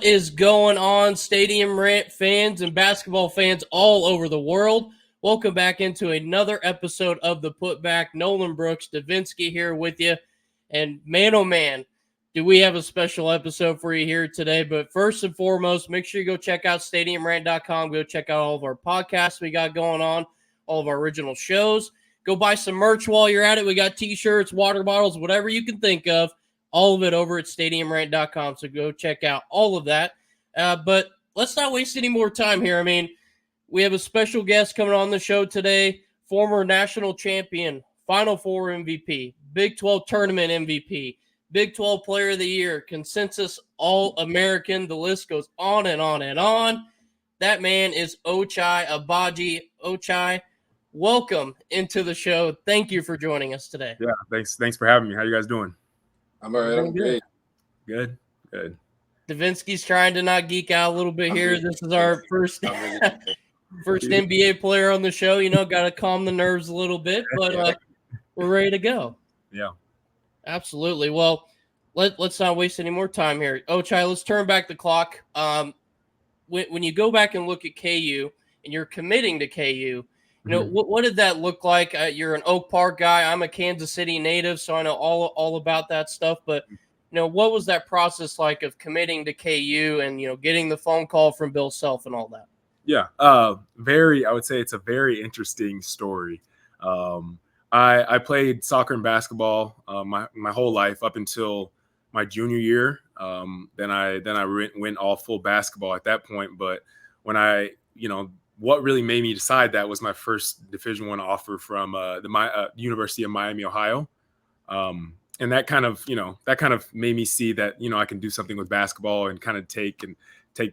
is going on, Stadium Rant fans and basketball fans all over the world? Welcome back into another episode of the Putback. Nolan Brooks, Davinsky here with you. And man, oh man, do we have a special episode for you here today. But first and foremost, make sure you go check out stadiumrant.com. Go check out all of our podcasts we got going on, all of our original shows. Go buy some merch while you're at it. We got t-shirts, water bottles, whatever you can think of. All of it over at stadiumrant.com. So go check out all of that. But let's not waste any more time here. I mean, we have a special guest coming on the show today, former national champion, Final Four MVP, Big 12 tournament MVP, Big 12 Player of the Year, consensus All-American. The list goes on and on and on. That man is Ochai Agbaji. Ochai, welcome into the show. Thank you for joining us today. Yeah, thanks for having me. How you guys doing? I'm all right. I'm great. Good. Davinsky's trying to not geek out a little bit here. This is our first NBA player on the show. You know, got to calm the nerves a little bit, but we're ready to go. Yeah, absolutely. Well, let's not waste any more time here. Ochai, let's turn back the clock. When you go back and look at KU and you're committing to KU, you know, what did that look like? You're an Oak Park guy. I'm a Kansas City native, so I know all about that stuff. But, you know, what was that process like of committing to KU and, you know, getting the phone call from Bill Self and all that? Yeah, I would say it's a very interesting story. I played soccer and basketball my whole life up until my junior year. Then I went all full basketball at that point. But when what really made me decide that was my first Division I offer from the University of Miami, Ohio. And that kind of made me see that, I can do something with basketball and kind of take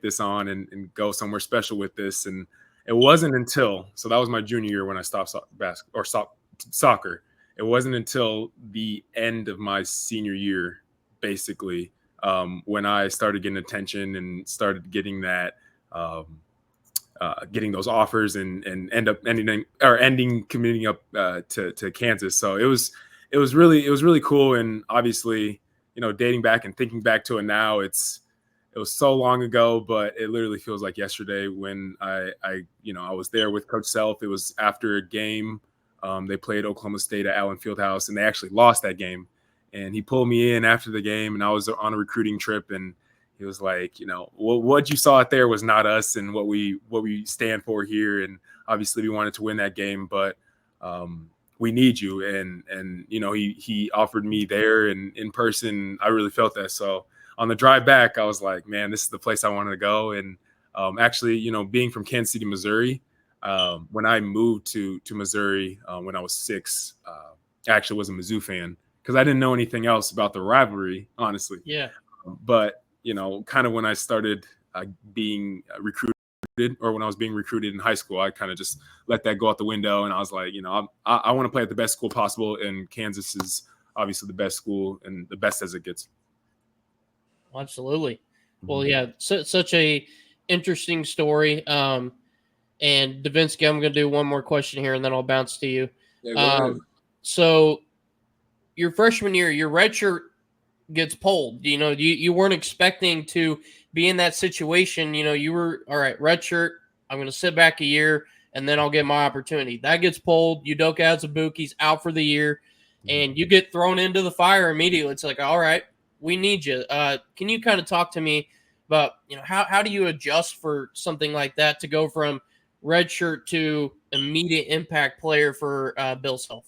this on and go somewhere special with this. And it wasn't until, so that was my junior year when I stopped soccer. It wasn't until the end of my senior year, basically, when I started getting attention and started getting that, getting those offers and ending committing up to Kansas. So it was really cool. And obviously, dating back and thinking back to it now, it was so long ago, but it literally feels like yesterday when I was there with Coach Self. It was after a game. They played Oklahoma State at Allen Fieldhouse, and they actually lost that game. And he pulled me in after the game, and I was on a recruiting trip, and he was like, what you saw out there was not us and what we stand for here. And obviously we wanted to win that game, but we need you. And he offered me there, and in person, I really felt that. So on the drive back, I was like, man, this is the place I wanted to go. And actually, being from Kansas City, Missouri, when I moved to Missouri when I was 6, I actually was a Mizzou fan because I didn't know anything else about the rivalry, honestly. Yeah. But, kind of when I started being recruited, or when I was being recruited in high school, I kind of just let that go out the window. And I was like, I want to play at the best school possible. And Kansas is obviously the best school and the best as it gets. Absolutely. Well, yeah, such a interesting story. And Davinsky, I'm going to do one more question here, and then I'll bounce to you. So your freshman year, your red shirt gets pulled. You weren't expecting to be in that situation. You were, all right, red shirt, I'm going to sit back a year, and then I'll get my opportunity. That gets pulled. Udoka Azubuike's out for the year, and you get thrown into the fire immediately. It's like, all right, we need you. Can you kind of talk to me about, how do you adjust for something like that to go from red shirt to immediate impact player for Bill Self?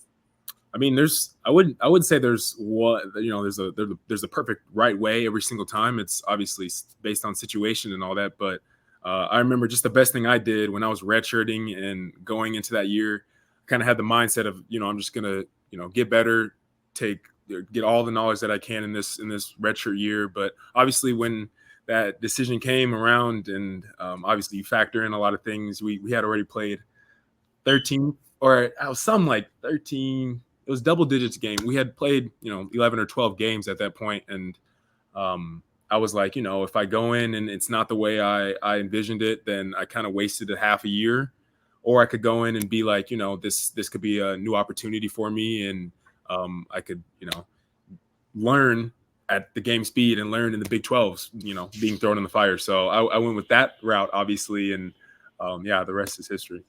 I mean, I wouldn't say there's a perfect right way every single time. It's obviously based on situation and all that. But I remember just the best thing I did when I was redshirting and going into that year, kind of had the mindset of, I'm just going to, get better, get all the knowledge that I can in this redshirt year. But obviously when that decision came around, and obviously you factor in a lot of things, we had already played 13 or some like 13. It was double digits game. We had played, 11 or 12 games at that point. And I was like, if I go in and it's not the way I envisioned it, then I kind of wasted a half a year. Or I could go in and be like, this could be a new opportunity for me. And I could, learn at the game speed and learned in the Big 12s, being thrown in the fire. So I went with that route, obviously, and the rest is history.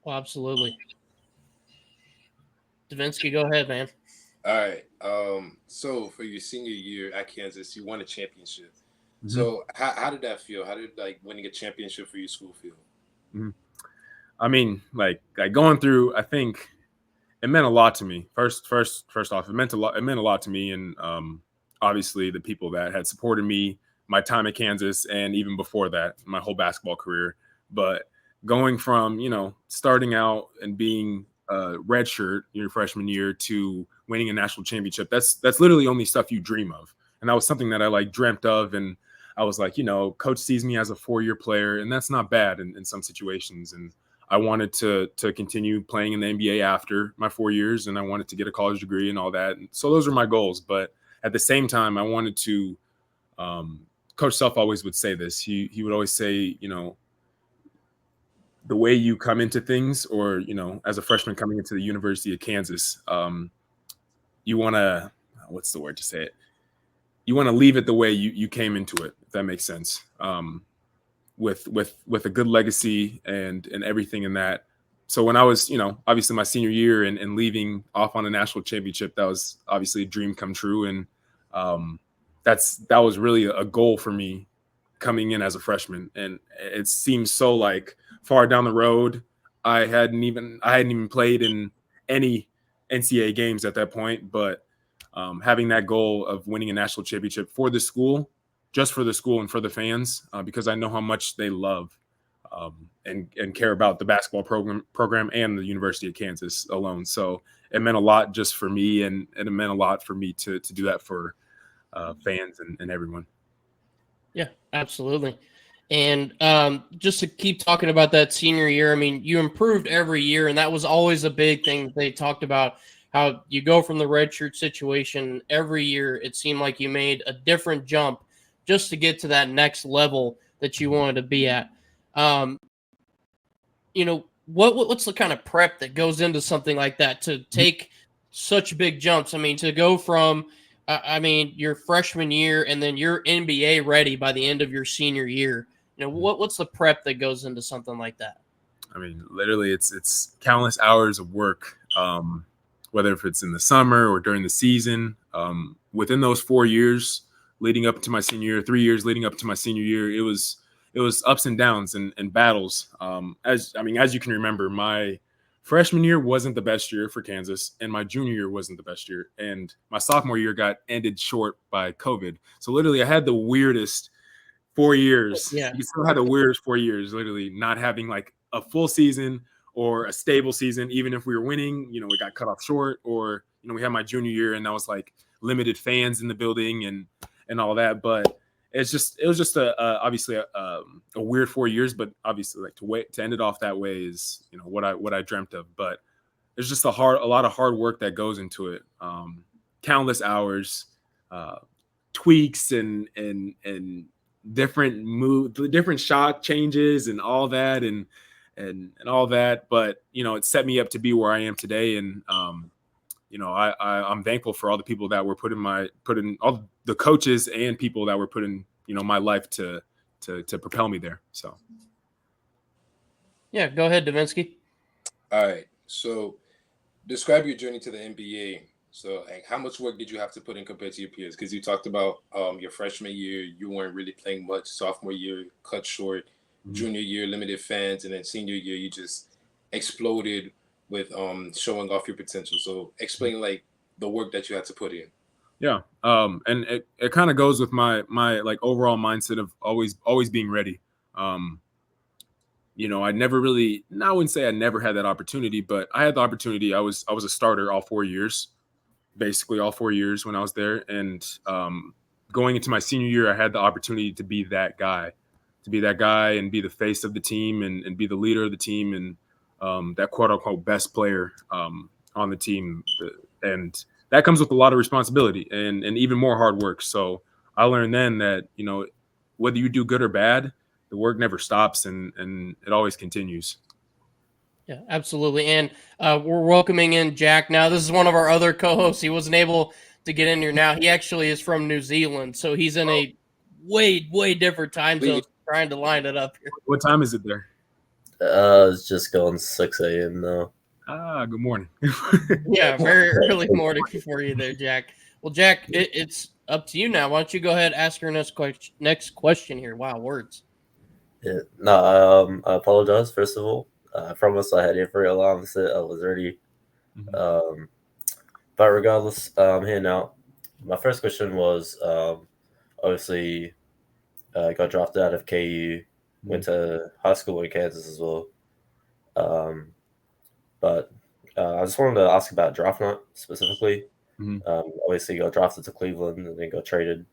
Well, absolutely. Davinsky, go ahead, man. All right. So for your senior year at Kansas, you won a championship. Mm-hmm. So how did that feel? How did winning a championship for your school feel? Mm-hmm. I mean, like going through, I think it meant a lot to me. First off, it meant a lot. It meant a lot to me, and obviously the people that had supported me, my time at Kansas, and even before that, my whole basketball career. But going from starting out and being a redshirt your freshman year to winning a national championship, that's literally only stuff you dream of, and that was something that I dreamt of, and I was like, coach sees me as a 4-year player, and that's not bad in some situations, and I wanted to continue playing in the NBA after my 4 years, and I wanted to get a college degree and all that. And so those are my goals. But at the same time, I wanted to Coach Self always would say this. He would always say, the way you come into things, or, as a freshman coming into the University of Kansas, you want to, what's the word to say it? You want to leave it the way you came into it, if that makes sense. With a good legacy and everything in that. So when I was, obviously my senior year and leaving off on a national championship, that was obviously a dream come true. And that was really a goal for me coming in as a freshman. And it seems so far down the road. I hadn't even played in any NCAA games at that point, but having that goal of winning a national championship for the school, just for the school and for the fans, because I know how much they love and care about the basketball program and the University of Kansas alone. So it meant a lot just for me, and it meant a lot for me to do that for fans and everyone. Yeah, absolutely. And just to keep talking about that senior year, I mean, you improved every year, and that was always a big thing they talked about, how you go from the redshirt situation every year. It seemed like you made a different jump just to get to that next level that you wanted to be at. What's the kind of prep that goes into something like that to take such big jumps? I mean, to go from, your freshman year and then you're NBA ready by the end of your senior year. What's the prep that goes into something like that? I mean, literally, it's countless hours of work, whether if it's in the summer or during the season. Within those 4 years leading up to my senior year, 3 years leading up to my senior year, it was ups and downs and battles. As you can remember, my freshman year wasn't the best year for Kansas, and my junior year wasn't the best year, and my sophomore year got ended short by COVID. So literally, I had the weirdest 4 years. Yeah, you still had the weirdest 4 years, literally not having a full season or a stable season. Even if we were winning, we got cut off short, or we had my junior year and that was limited fans in the building and all that. But it was just obviously a weird 4 years, but obviously to end it off that way is what I dreamt of. But there's just a lot of hard work that goes into it. Countless hours, tweaks and different shot changes and all that and all that. But it set me up to be where I am today. And I'm thankful for all the people that were put in all the coaches and people that were put in my life to propel me there. So yeah, go ahead, Davinsky. All right, so describe your journey to the NBA. So how much work did you have to put in compared to your peers? Because you talked about your freshman year, you weren't really playing much. Sophomore year, cut short. Junior year, limited fans. And then senior year, you just exploded with showing off your potential. So explain the work that you had to put in. Yeah. And it kind of goes with my overall mindset of always being ready. I never really, I wouldn't say I never had that opportunity, but I had the opportunity. I was a starter all 4 years. Basically all 4 years when I was there. And going into my senior year, I had the opportunity to be that guy and be the face of the team and be the leader of the team and that quote unquote best player on the team. And that comes with a lot of responsibility and even more hard work. So I learned then that, whether you do good or bad, the work never stops and it always continues. Yeah, absolutely. And we're welcoming in Jack now. This is one of our other co-hosts. He wasn't able to get in here now. He actually is from New Zealand, so he's in a way different time zone. Trying to line it up here. What time is it there? It's just going 6 a.m. now. Good morning. Yeah, very early morning for you there, Jack. Well, Jack, it's up to you now. Why don't you go ahead and ask your next question here? Wow, words. Yeah. No, I apologize, first of all. I promise I had every alarm set. I was ready. Mhm. But regardless, I'm here now. My first question was, obviously, got drafted out of KU, went to high school in Kansas as well. But I just wanted to ask about draft night specifically. Mhm. Obviously, got drafted to Cleveland and then got traded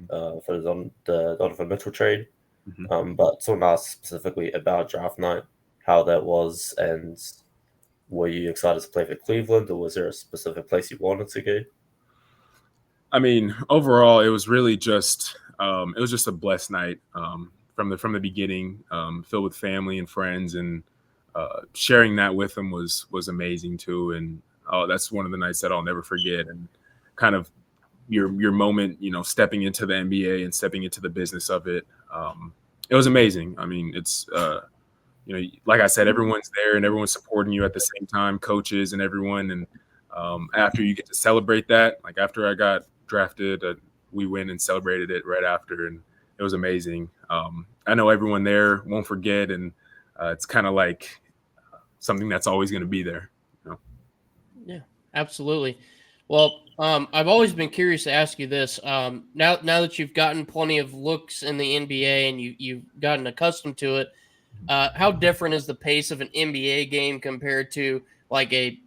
for the Donovan Mitchell trade. But someone asked specifically about draft night, how that was, and were you excited to play for Cleveland, or was there a specific place you wanted to go? I mean, overall, it was really just a blessed night from the beginning, filled with family and friends, and sharing that with them was amazing too. And that's one of the nights that I'll never forget. And kind of your moment, stepping into the NBA and stepping into the business of it. It was amazing. I mean, it's like I said, everyone's there and everyone's supporting you at the same time, coaches and everyone. And after you get to celebrate that, like after I got drafted, we went and celebrated it right after, and it was amazing. I know everyone there won't forget, and it's kind of like something that's always going to be there. Yeah, absolutely. Well, I've always been curious to ask you this. Now that you've gotten plenty of looks in the NBA and you've gotten accustomed to it, how different is the pace of an NBA game compared to like a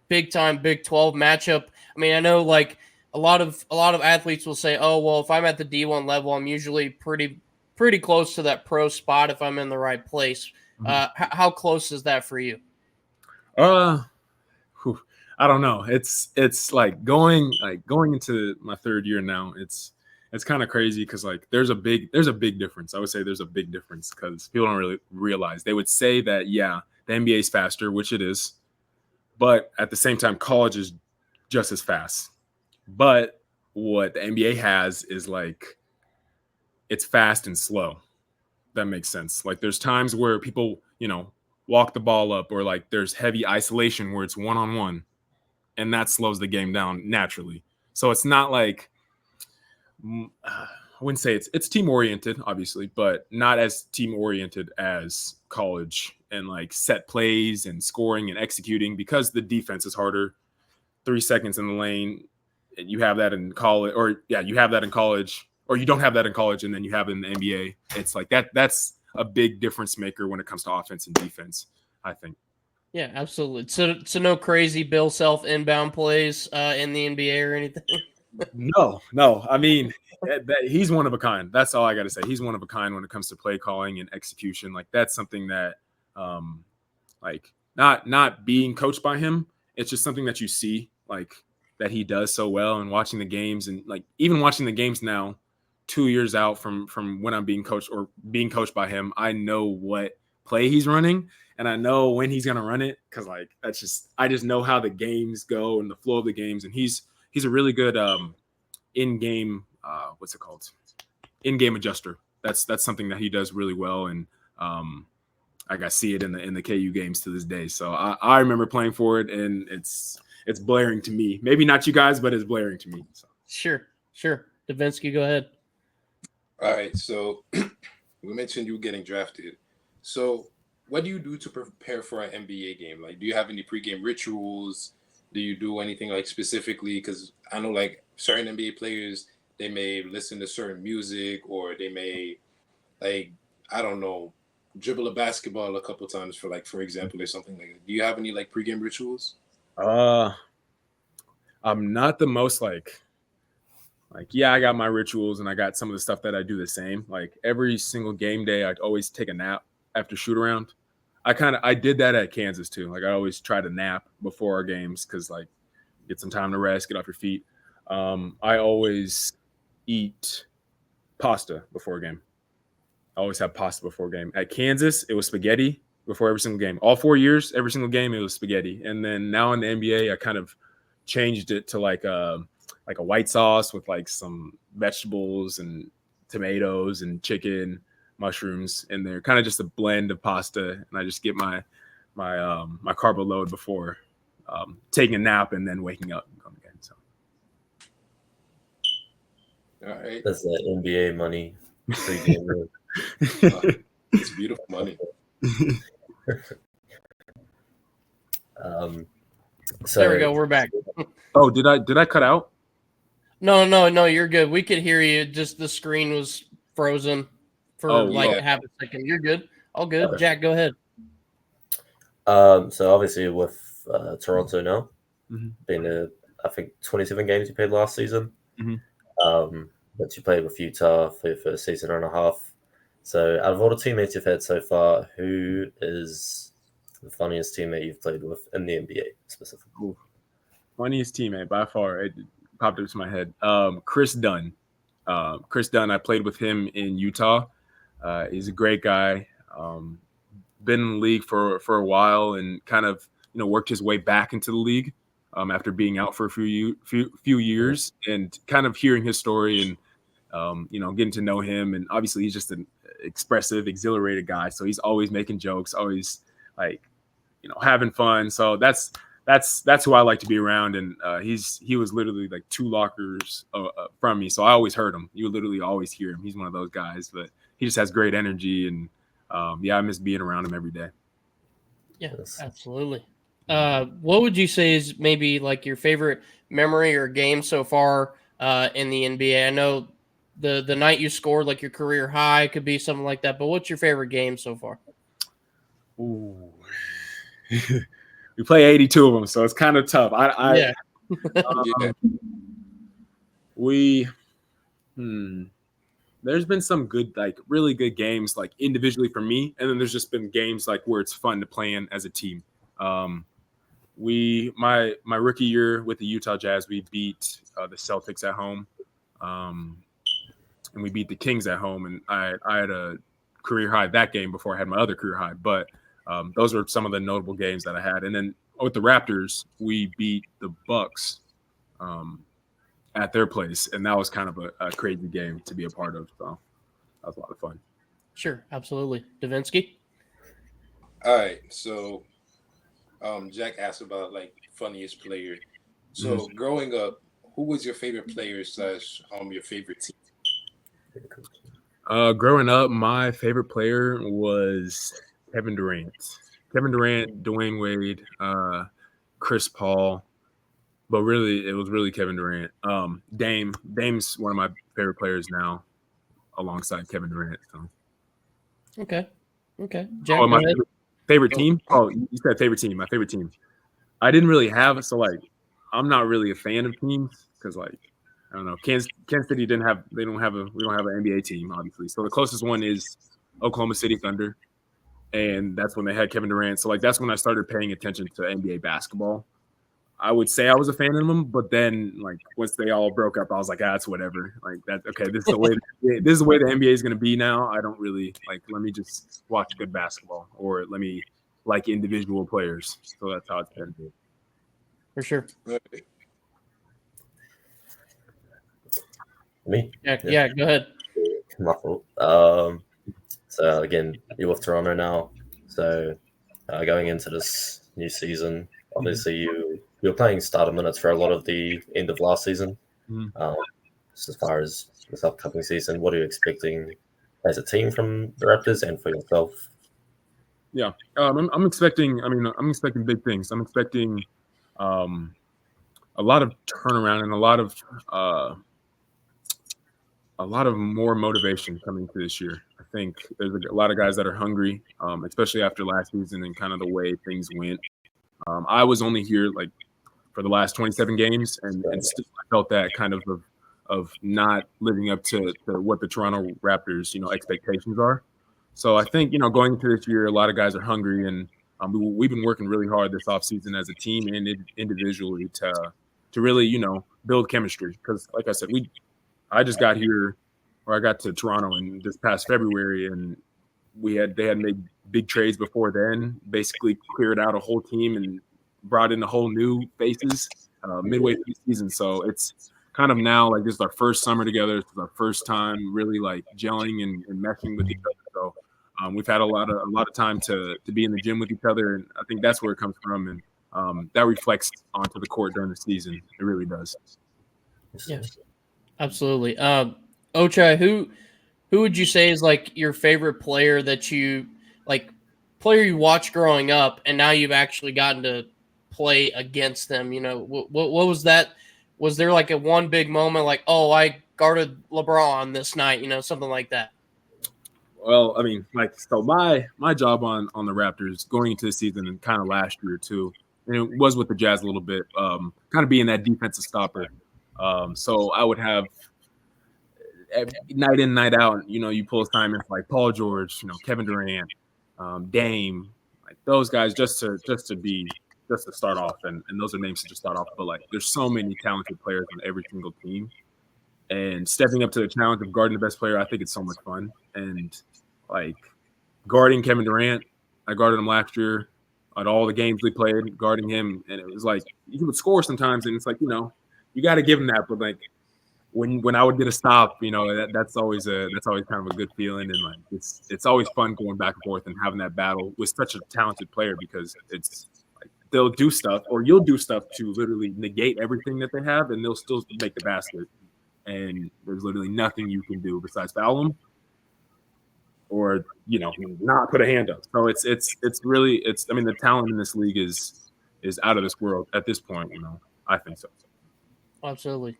big time Big 12 matchup? I mean, I know like a lot of athletes will say, "Oh, well, if I'm at the D1 level, I'm usually pretty close to that pro spot if I'm in the right place." How close is that for you? I don't know. It's like going into my third year now. It's kind of crazy because like there's a big difference. I would say there's a big difference because people don't really realize. They would say that the NBA is faster, which it is, but at the same time, college is just as fast. But what the NBA has is like it's fast and slow. That makes sense. Like there's times where people walk the ball up, or like there's heavy isolation where it's one-on-one. And that slows the game down naturally. So it's not like I wouldn't say it's team oriented, obviously, but not as team oriented as college and like set plays and scoring and executing, because the defense is harder. 3 seconds in the lane, and you have that in college, you have that in college, or you don't have that in college, and then you have it in the NBA. It's like that's a big difference maker when it comes to offense and defense, I think. Yeah, absolutely. So no crazy Bill Self inbound plays in the NBA or anything? No. I mean, he's one of a kind. That's all I got to say. He's one of a kind when it comes to play calling and execution. Like that's something that, like not being coached by him, it's just something that you see like that he does so well. And watching the games, and like even watching the games now, 2 years out from when I'm being coached or being coached by him, I know what play he's running. And I know when he's gonna run it, because like I just know how the games go and the flow of the games. And he's a really good in-game what's it called? In-game adjuster. That's something that he does really well. And I see it in the KU games to this day. So I remember playing for it, and it's blaring to me. Maybe not you guys, but it's blaring to me. So. Sure. Davinsky, go ahead. All right. So we mentioned you getting drafted. So what do you do to prepare for an NBA game? Like, do you have any pregame rituals? Do you do anything like specifically? Because I know like certain NBA players, they may listen to certain music, or they may like, I don't know, dribble a basketball a couple times for example, or something like that. Do you have any like pregame rituals? I'm not the most like I got my rituals, and I got some of the stuff that I do the same. Like every single game day, I'd always take a nap after shoot around. I did that at Kansas too. Like I always try to nap before our games, because like get some time to rest, get off your feet. I always eat pasta before a game. I always have pasta before a game. At Kansas, it was spaghetti before every single game. All 4 years, every single game, it was spaghetti. And then now in the NBA, I kind of changed it to like a like a white sauce with like some vegetables and tomatoes and chicken, mushrooms in there, kind of just a blend of pasta. And I just get my carbo load before taking a nap and then waking up and going again. So All right. That's the NBA money. It's beautiful money. So There we go. We're back. Oh, did I cut out? No, you're good. We could hear you. Just the screen was frozen for half a second. You're good. All good. Jack, go ahead. So obviously with Toronto now, Mm-hmm. being I think 27 games you played last season. Mm-hmm. But you played with Utah for a season and a half. So out of all the teammates you've had so far, who is the funniest teammate you've played with in the NBA specifically? Ooh. Funniest teammate by far. It popped into my head. Chris Dunn. Chris Dunn, I played with him in Utah. He's a great guy. Been in the league for a while and kind of worked his way back into the league after being out for a few years, and kind of hearing his story and getting to know him. And obviously he's just an expressive, exhilarated guy. So he's always making jokes, always like having fun. So that's who I like to be around. And he was literally like 2 lockers from me, so I always heard him. You would literally always hear him. He's one of those guys, but he just has great energy, and I miss being around him every day. Yeah, absolutely. What would you say is maybe like your favorite memory or game so far in the NBA? I know the night you scored like your career high could be something like that, but what's your favorite game so far? Ooh. We play 82 of them, so it's kind of tough. There's been some good, like really good games, like individually for me, and then there's just been games like where it's fun to play in as a team. My rookie year with the Utah Jazz, we beat the Celtics at home, and we beat the Kings at home, and I had a career high that game before I had my other career high, but those were some of the notable games that I had. And then with the Raptors, we beat the Bucks at their place, and that was kind of a crazy game to be a part of. So that was a lot of fun. Sure, absolutely. Davinsky? All right, so Jack asked about like funniest player. So growing up, who was your favorite player / your favorite team? Growing up, my favorite player was Kevin Durant, Dwayne Wade, Chris Paul, but really it was really Kevin Durant. Dame's one of my favorite players now, alongside Kevin Durant. So. Okay. Jack, my favorite team? Oh, you said favorite team. My favorite team. I didn't really have, so like I'm not really a fan of teams because like I don't know. Kansas City we don't have an NBA team, obviously. So the closest one is Oklahoma City Thunder, and that's when they had Kevin Durant. So like that's when I started paying attention to NBA basketball. I would say I was a fan of them, but then like once they all broke up, I was like, it's whatever. Like that. Okay, this is the way the NBA is going to be now. I don't really like. Let me just watch good basketball, or let me like individual players. So that's how it's been. For sure. Me? Yeah, go ahead. My fault. So again, you're with Toronto now. So going into this new season, obviously you're playing starter minutes for a lot of the end of last season. As far as this upcoming season, what are you expecting as a team from the Raptors and for yourself? Yeah, I'm expecting big things. I'm expecting a lot of turnaround and a lot of more motivation coming to this year. I think there's a lot of guys that are hungry, especially after last season and kind of the way things went. I was only here like for the last 27 games, and still I felt that kind of not living up to what the Toronto Raptors, expectations are. So I think, going into this year, a lot of guys are hungry, and we've been working really hard this offseason as a team and individually to really, build chemistry. Because like I said, I just got here, or I got to Toronto in this past February, and they had made big trades before then, basically cleared out a whole team and brought in a whole new faces midway through the season. So kind of now like this is our first summer together. This is our first time really like gelling and meshing with each other. So we've had a lot of time to be in the gym with each other, and I think that's where it comes from, and that reflects onto the court during the season. It really does. Yes, absolutely. Ochai, who would you say is like your favorite player that you player you watched growing up, and now you've actually gotten to play against them? You know, what was that? Was there like a one big moment, like, oh, I guarded LeBron this night, you know, something like that? Well, I mean, like, so my job on the Raptors going into the season and kind of last year too, and it was with the Jazz a little bit, kind of being that defensive stopper. So I would have night in, night out, you know, you pull assignments like Paul George, you know, Kevin Durant, Dame, like those guys just to start off, and those are names to just start off. But like, there's so many talented players on every single team, and stepping up to the challenge of guarding the best player, I think it's so much fun. And like guarding Kevin Durant, I guarded him last year at all the games we played, guarding him, and it was like he would score sometimes, and it's like, you know, you got to give him that, but like when I would get a stop, you know, that's always kind of a good feeling, and like it's always fun going back and forth and having that battle with such a talented player, because it's like they'll do stuff or you'll do stuff to literally negate everything that they have, and they'll still make the basket, and there's literally nothing you can do besides foul them or, you know, not put a hand up. So it's really I mean, the talent in this league is out of this world at this point, you know. I think so. Absolutely.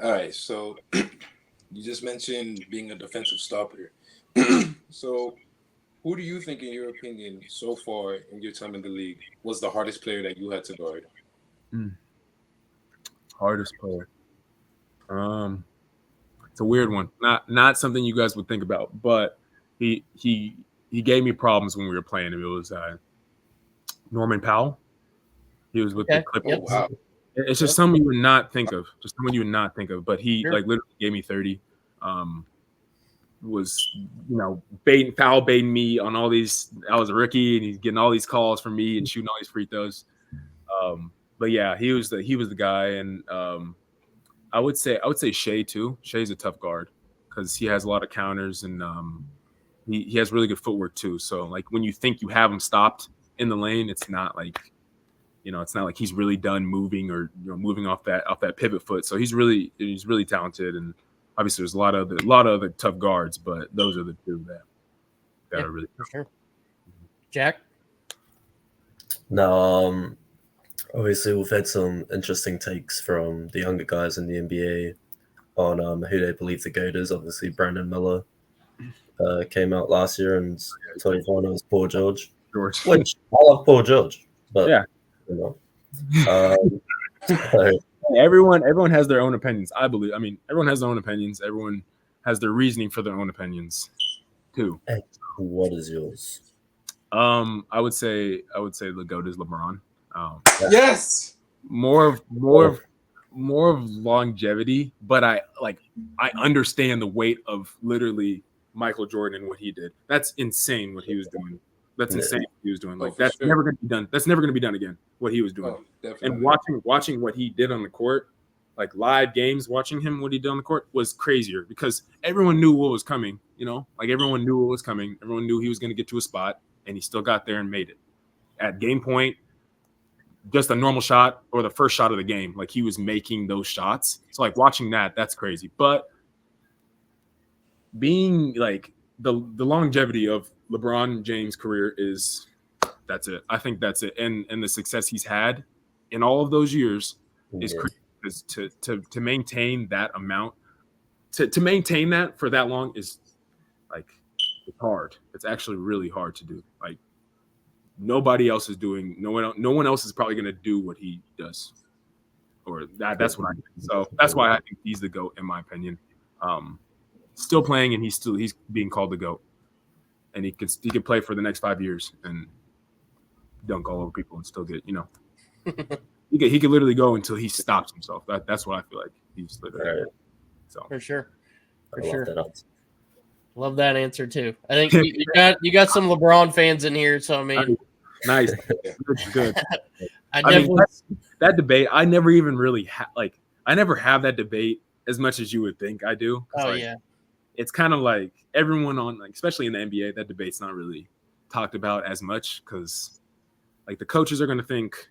All right, so you just mentioned being a defensive stopper. So who do you think, in your opinion, so far in your time in the league, was the hardest player that you had to guard? Hardest player. It's a weird one. Not something you guys would think about, but he gave me problems when we were playing. It was Norman Powell. He was with the Clippers. Oh, wow. It's just someone you would not think of. Just someone you would not think of. But he like literally gave me 30. Was, you know, foul baiting me on all these. I was a rookie, and he's getting all these calls from me and shooting all these free throws. But yeah, he was the guy, and I would say Shea too. Shea's a tough guard because he has a lot of counters, and he has really good footwork too. So like when you think you have him stopped in the lane, it's not like, you know, it's not like he's really done moving or, you know, moving off that pivot foot. So he's really talented, and obviously there's a lot of other tough guards, but those are the two that are really tough. Sure. Jack? No, obviously we've had some interesting takes from the younger guys in the NBA on who they believe the GOAT is. Obviously Brandon Miller came out last year and told everyone it was Paul George. Which I love Paul George, but yeah. You know, so, everyone has their own opinions. I believe. I mean, everyone has their own opinions. Everyone has their reasoning for their own opinions, too. And what is yours? I would say the GOAT is LeBron. Yes. More of longevity, but I understand the weight of literally Michael Jordan and what he did. That's insane what he was doing. That's insane what he was doing. Like that's never going to be done. That's never going to be done again. What he was doing. And watching what he did on the court, like live games, watching him what he did on the court was crazier because everyone knew what was coming. You know, like everyone knew what was coming. Everyone knew he was going to get to a spot, and he still got there and made it. At game point, just a normal shot or the first shot of the game, like he was making those shots. So like watching that's crazy. But being like the longevity of LeBron James' career that's it. I think that's it. And the success he's had in all of those years is crazy. Is to maintain that amount, to maintain that for that long is like, it's hard. It's actually really hard to do. Like nobody else is doing. No one else is probably going to do what he does, or that's what I think. So that's why I think he's the GOAT in my opinion. Still playing, and he's being called the GOAT, and he could play for the next 5 years and dunk all over people and still get, you know, he could literally go until he stops himself. That's what I feel like he's literally. Right. So for sure. Love Love that answer too. I think you got some LeBron fans in here, so I mean, Nice. Yeah. Good. I I mean, definitely. that debate, I never even really I never have that debate as much as you would think I do. Oh Like, yeah. it's kind of like everyone on, like, especially in the NBA, that debate's not really talked about as much because, like, the coaches are going to think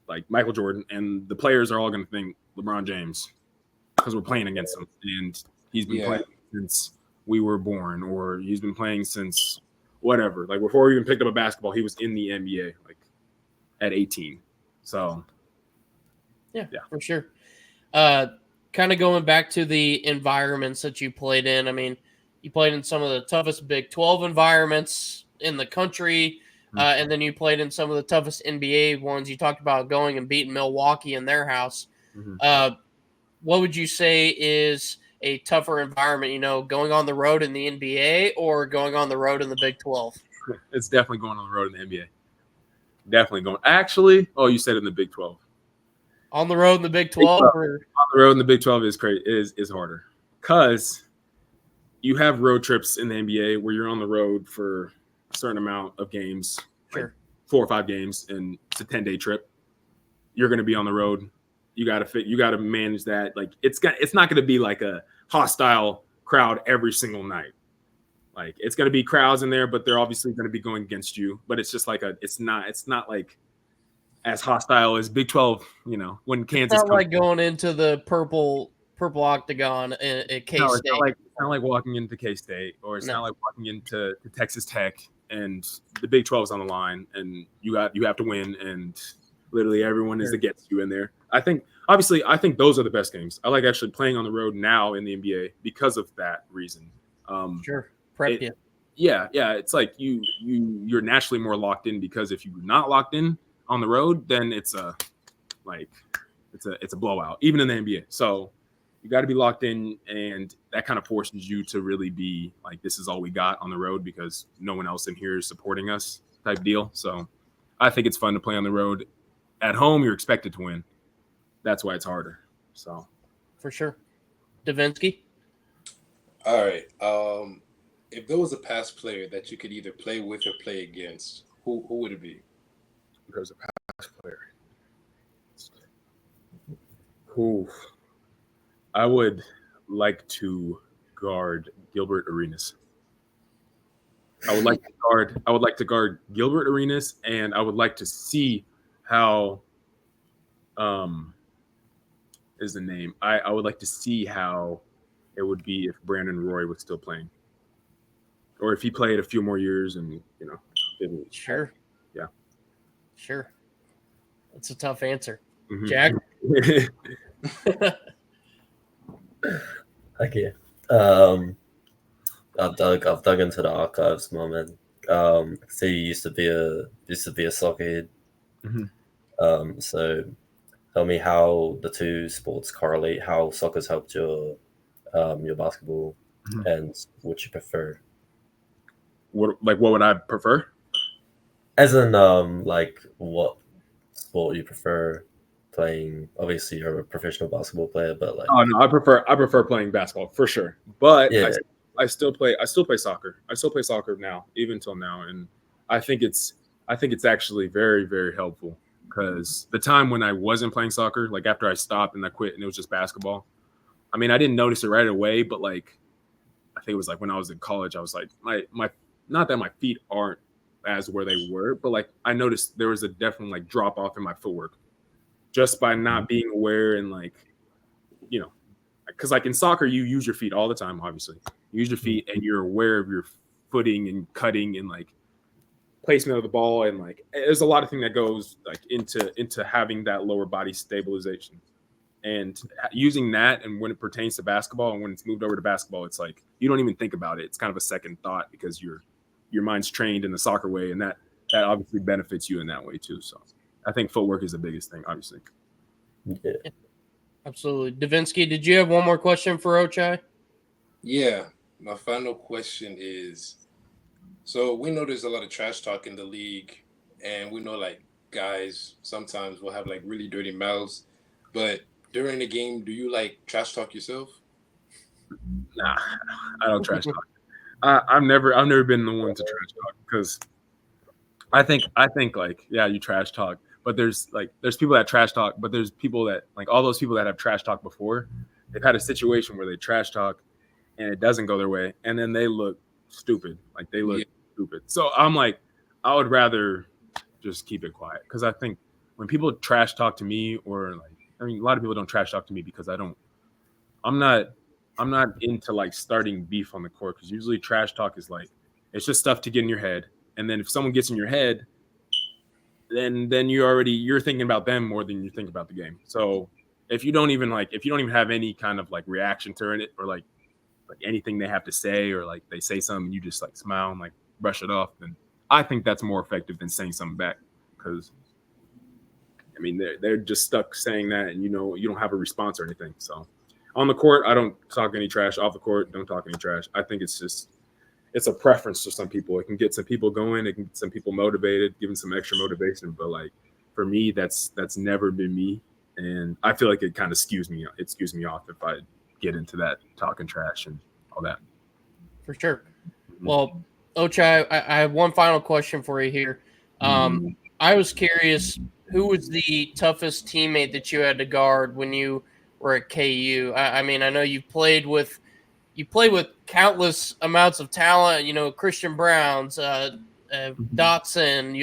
like Michael Jordan, and the players are all going to think LeBron James because we're playing against him, and he's been Yeah. playing since we were born, or he's been playing since whatever. Like, before we even picked up a basketball, he was in the NBA like at 18. So Yeah, Yeah. for sure. Kind of going back to the environments that you played in. I mean, you played in some of the toughest Big 12 environments in the country, and then you played in some of the toughest NBA ones. You talked about going and beating Milwaukee in their house. What would you say is a tougher environment, going on the road in the NBA or going on the road in the Big 12? it's definitely going on the road in the NBA. Definitely going. Actually, you said in the Big 12. On the road in the Big 12? On the road in the Big 12 is harder because you have road trips in the NBA where you're on the road for a certain amount of games, Sure. like 4 or 5 games, and it's a 10-day trip. You're going to be on the road. You got to manage that. Like, it's not going to be like a hostile crowd every single night. Like, it's going to be crowds in there, but they're obviously going to be going against you. But it's just like it's not like as hostile as Big 12, when Kansas. It's not like going into the purple octagon at K-State. No, it's not like walking into K-State, or it's not like walking into Texas Tech and the Big 12 is on the line and you have to win and literally everyone is against you in there. I think those are the best games. I like actually playing on the road now in the NBA because of that reason. Sure. Prep you. Yeah. It's like you're naturally more locked in, because if you're not locked in on the road, then it's a blowout, even in the NBA. So you got to be locked in, and that kind of forces you to really be like, this is all we got on the road because no one else in here is supporting us, type deal. So I think it's fun to play on the road. At home, you're expected to win. That's why it's harder. So for sure. Davinsky? All right. If there was a past player that you could either play with or play against, who would it be? There's a past player. Who I would like to guard Gilbert Arenas. I would like to guard Gilbert Arenas, and I would like to see how is the name. I would like to see how it would be if Brandon Roy was still playing, or if he played a few more years and didn't. Sure. Yeah. Sure. That's a tough answer. Mm-hmm. Jack? Okay. I've dug into the archives, moment. So you used to be a soccer head. Mm-hmm. So tell me how the two sports correlate, how soccer's helped your basketball, and what you prefer. What would I prefer? As in, like, what sport you prefer playing? Obviously, you're a professional basketball player, but like, oh no, I prefer playing basketball for sure. But yeah. I still play soccer. I still play soccer now, even till now, and I think it's actually very, very helpful, because the time when I wasn't playing soccer, like after I stopped and I quit and it was just basketball, I mean, I didn't notice it right away, but like I think it was like when I was in college, I was like my not that my feet aren't as where they were, but like I noticed there was a definite like drop off in my footwork just by not being aware, and like, because like in soccer you use your feet all the time. Obviously, you use your feet and you're aware of your footing and cutting and like placement of the ball, and like there's a lot of thing that goes like into having that lower body stabilization. And using that, and when it pertains to basketball and when it's moved over to basketball, it's like you don't even think about it. It's kind of a second thought because your mind's trained in the soccer way, and that obviously benefits you in that way too. So I think footwork is the biggest thing, obviously. Yeah. Absolutely. Davinsky, did you have one more question for Ochai? Yeah. My final question is, so we know there's a lot of trash talk in the league, and we know like guys sometimes will have like really dirty mouths, but during the game, do you like trash talk yourself? Nah, I don't trash talk. I've never been the one to trash talk, because I think like, yeah, you trash talk, but there's people that trash talk, but there's people that, like, all those people that have trash talk before, they've had a situation where they trash talk and it doesn't go their way, and then they look stupid. Like, they look stupid. So I'm like, I would rather just keep it quiet, because I think when people trash talk to me, or like, I mean, a lot of people don't trash talk to me because I'm not into like starting beef on the court, because usually trash talk is like, it's just stuff to get in your head, and then if someone gets in your head, then you're thinking about them more than you think about the game. So if you don't even have any kind of like reaction to it, or like anything they have to say, or like they say something, you just like smile and like brush it off, then I think that's more effective than saying something back, because I mean, they're just stuck saying that, and you don't have a response or anything. So on the court, I don't talk any trash. Off the court, don't talk any trash. I think it's a preference for some people. It can get some people going. It can get some people motivated, give them some extra motivation. But like, for me, that's never been me, and I feel like it kind of skews me. It skews me off if I get into that talking trash and all that. For sure. Well, Ochai, I have one final question for you here. I was curious, who was the toughest teammate that you had to guard when you were at KU? I mean, I know you played with countless amounts of talent. Christian Browns, Dotson,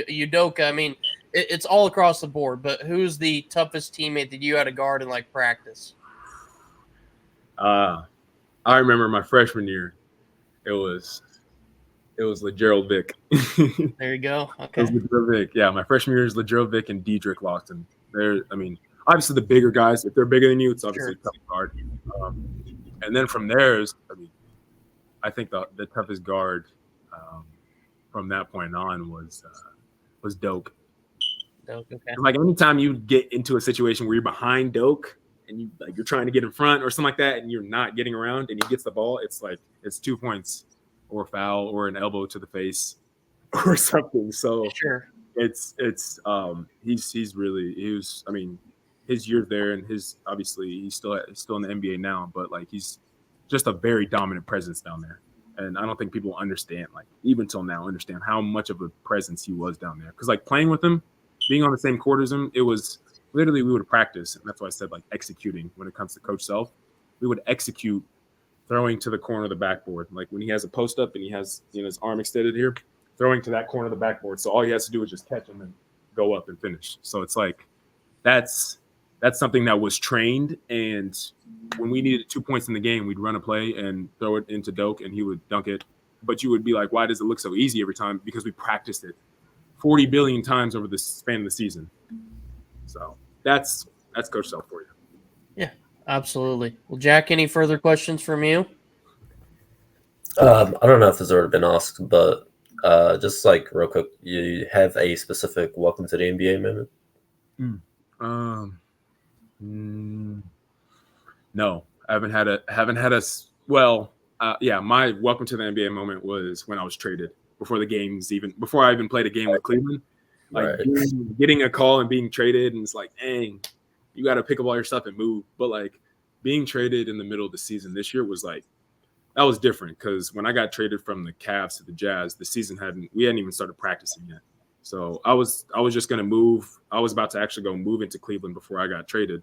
Udoka. I mean, it's all across the board. But who's the toughest teammate that you had to guard in like practice? I remember my freshman year. It was LaGerald Vick. There you go. Okay. It was LaGerald Vick. Yeah, my freshman year is LaGerald Vick and Dedrick Lawson. I mean, obviously the bigger guys. If they're bigger than you, it's obviously tough to guard. And then from there, I think the toughest guard from that point on was Doak. Doak, okay. Like, anytime you get into a situation where you're behind Doak and you're trying to get in front or something like that, and you're not getting around, and he gets the ball, it's like it's 2 points or a foul or an elbow to the face or something. So sure, he's I mean, his year there, and obviously he's still in the NBA now, but like, he's just a very dominant presence down there. And I don't think people understand, like, even till now, understand how much of a presence he was down there. Because like, playing with him, being on the same court as him, it was literally, we would practice, and that's why I said like executing when it comes to Coach Self. We would execute throwing to the corner of the backboard. Like, when he has a post up and he has his arm extended here, throwing to that corner of the backboard. So all he has to do is just catch him and go up and finish. So it's like, that's something that was trained. And when we needed 2 points in the game, we'd run a play and throw it into Doak, and he would dunk it. But you would be like, why does it look so easy every time? Because we practiced it 40 billion times over the span of the season. So that's Coach Self for you. Yeah, absolutely. Well, Jack, any further questions from you? I don't know if this has already been asked, but just like real quick, you have a specific welcome to the NBA moment? No, I haven't had a well, yeah, my welcome to the NBA moment was when I was traded before I even played a game with Cleveland. Like, getting a call and being traded, and it's like, dang, you got to pick up all your stuff and move. But like, being traded in the middle of the season this year was like, that was different, because when I got traded from the Cavs to the Jazz, the season we hadn't even started practicing yet. So I was just gonna move. I was about to actually go move into Cleveland before I got traded.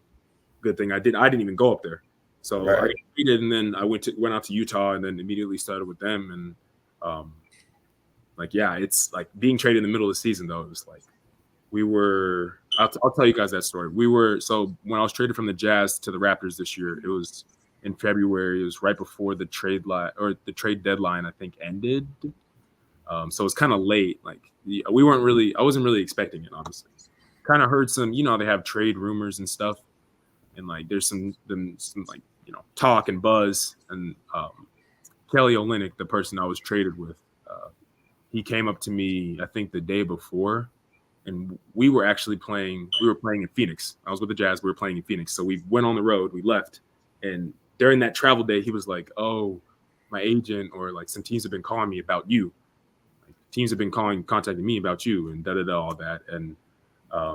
Good thing I didn't even go up there. So I got traded, and then I went out to Utah, and then immediately started with them. And like, yeah, it's like being traded in the middle of the season, though. It was like, I'll tell you guys that story. So when I was traded from the Jazz to the Raptors this year, it was in February. It was right before the trade deadline, I think, ended. So it was kind of late. Like, I wasn't really expecting it, honestly. Kind of heard some, they have trade rumors and stuff, and like, there's some like, talk and buzz. And Kelly Olynyk, the person I was traded with, he came up to me, I think, the day before, and we were playing in Phoenix. I was with the Jazz. We were playing in Phoenix. So we went on the road, we left. And during that travel day, he was like, oh, my agent, or like, some teams have been calling me about you. Like, teams have been contacting me about you, and all that. And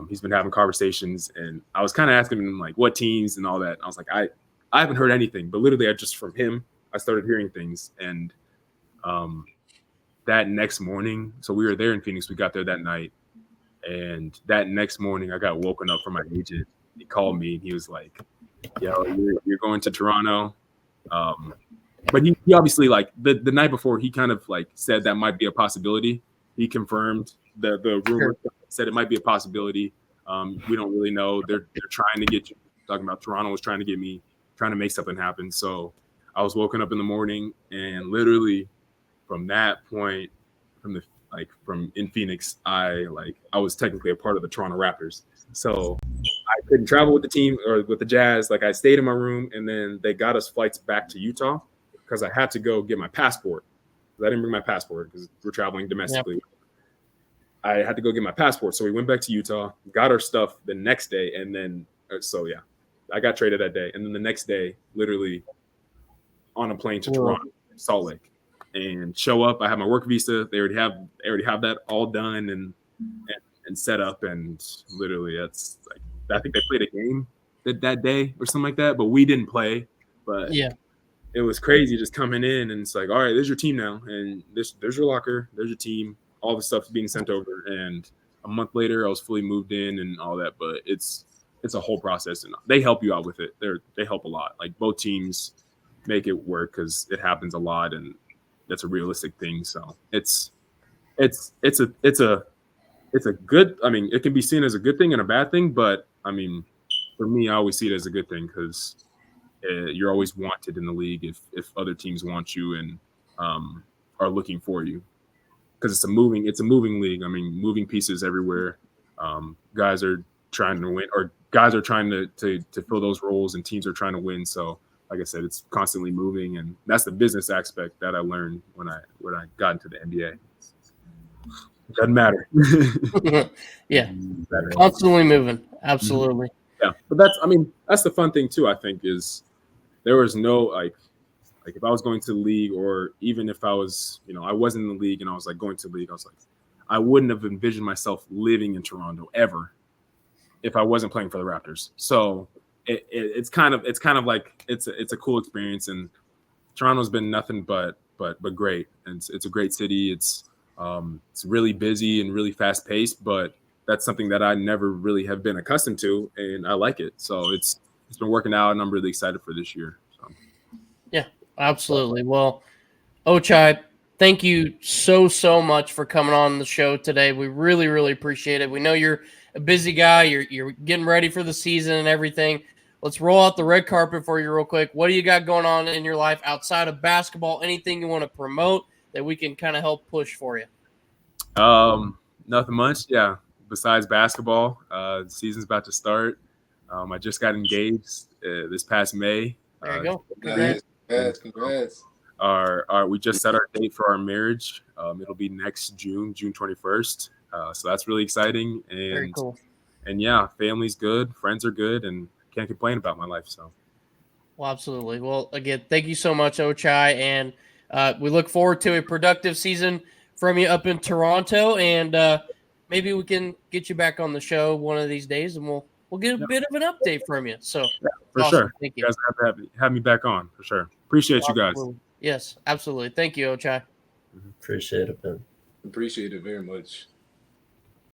he's been having conversations, and I was kind of asking him like, what teams and all that. And I was like, I haven't heard anything, but literally, from him, I started hearing things. And that next morning, so we were there in Phoenix. We got there that night, and that next morning, I got woken up from my agent. He called me, and he was like, "Yo, you're going to Toronto." But he obviously, like, the night before, he kind of like said that might be a possibility. He confirmed the rumor, said it might be a possibility. We don't really know. They're trying to get you. Talking about Toronto was trying to get me, trying to make something happen. So I was woken up in the morning, and literally from that point, from in Phoenix, I was technically a part of the Toronto Raptors. So I couldn't travel with the team or with the Jazz. Like, I stayed in my room, and then they got us flights back to Utah because I had to go get my passport. I didn't bring my passport because we're traveling domestically. Yep. I had to go get my passport. So we went back to Utah, got our stuff the next day. And then, I got traded that day. And then the next day, literally on a plane to Toronto, Salt Lake, and show up. I have my work visa. They already have that all done and set up. And literally that's like, I think they played a game that day or something like that, but we didn't play. But yeah, it was crazy just coming in, and it's like, all right, there's your team now, and there's your locker, there's your team, all the stuff's being sent over. And a month later, I was fully moved in and all that. But it's a whole process, and they help you out with it. They help a lot. Like, both teams make it work because it happens a lot, and that's a realistic thing. So it's a good. I mean, it can be seen as a good thing and a bad thing, but I mean, for me, I always see it as a good thing because you're always wanted in the league if other teams want you and are looking for you, because it's a moving league. I mean, moving pieces everywhere. Guys are trying to win, or guys are trying to fill those roles, and teams are trying to win. So, like I said, it's constantly moving, and that's the business aspect that I learned when I got into the NBA. It doesn't matter. Yeah, constantly moving. Absolutely. Yeah, but that's the fun thing too. I think is there was no like if I was going to the league, or even if I was, I wasn't in the league and I was like going to the league, I was like, I wouldn't have envisioned myself living in Toronto ever if I wasn't playing for the Raptors. So it's kind of like it's a cool experience, and Toronto's been nothing but great, and it's a great city. It's really busy and really fast paced, but that's something that I never really have been accustomed to, and I like it. So it's been working out, and I'm really excited for this year. So. Yeah, absolutely. Well, Ochai, thank you so much for coming on the show today. We really, really appreciate it. We know you're a busy guy. You're getting ready for the season and everything. Let's roll out the red carpet for you real quick. What do you got going on in your life outside of basketball? Anything you want to promote that we can kind of help push for you? Nothing much. Yeah. Besides basketball, the season's about to start. I just got engaged this past May. There you go. Congrats. We just set our date for our marriage. It'll be next June 21st. So that's really exciting. And very cool. And yeah, family's good, friends are good, and can't complain about my life. So. Well, absolutely. Well, again, thank you so much, Ochai, and we look forward to a productive season from you up in Toronto, and maybe we can get you back on the show one of these days, and we'll get a bit of an update from you. So, yeah, for awesome. Sure. Thank you. You guys have me back on for sure. Appreciate you guys. Yes, absolutely. Thank you, Ochai. Appreciate it, Ben. Appreciate it very much.